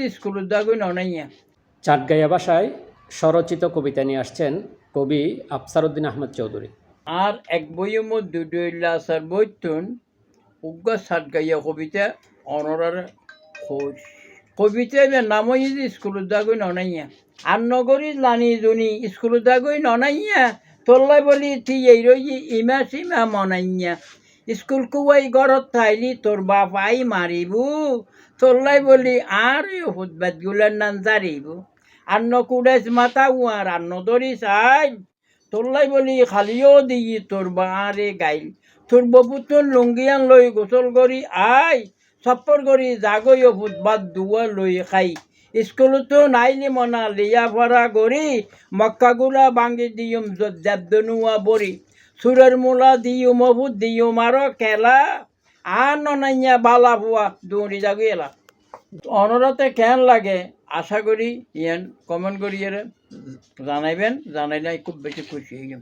School দাগুই ননাইয়া চাটগাইয়া ভাষায় স্বরচিত কবিতা নিয়ে আসছেন কবি আফসারউদ্দিন আহমদ চৌধুরী। আর এক বইয়ের মধ্যে ডইলা আসার বইতুন উগ্র সাতগাইয়া কবিতা অনরার খোঁজ কবিতা নামই স্কুল দাগুই ননাইয়া আর নগরী লানি জনি স্কুল দাগুই ননাইয়া তোল্লাই বলি তুই এই রই ইমা সিমা মনাইয়া স্কুল কুয়াই ঘরত থাইলি তোর বাপ আই মারিবু তোল্লাই বলি আর হুদবাদগুলার নাম জারিব আর নকুড়াইস মাথা উয়ার আর নদরি চাই তোল্লাই বলি খালিও দিই তোর বাঁরে গাইল তোর বপুতন লুঙ্গিয়ান লই গোসল করি আই সপ্পর করি জাগই ফুটবাদ দুয়া লই খাই স্কুলতো নাইলি মনা লিয়া ভরা গড়ি মক্কাগুলা বাঙ্গি দিয়ম জাবদনুয়া বরি সুরের মূলা দিও মফুত দিও মারো খেলা আর ননাইয়া বালা বুয়া দৌড়ি যাগি এলা অনরাতে কেন লাগে আশা করি ইয়ান কমেন্ট করি জানাইবেন জানাইলে খুব বেশি খুশি হয়ে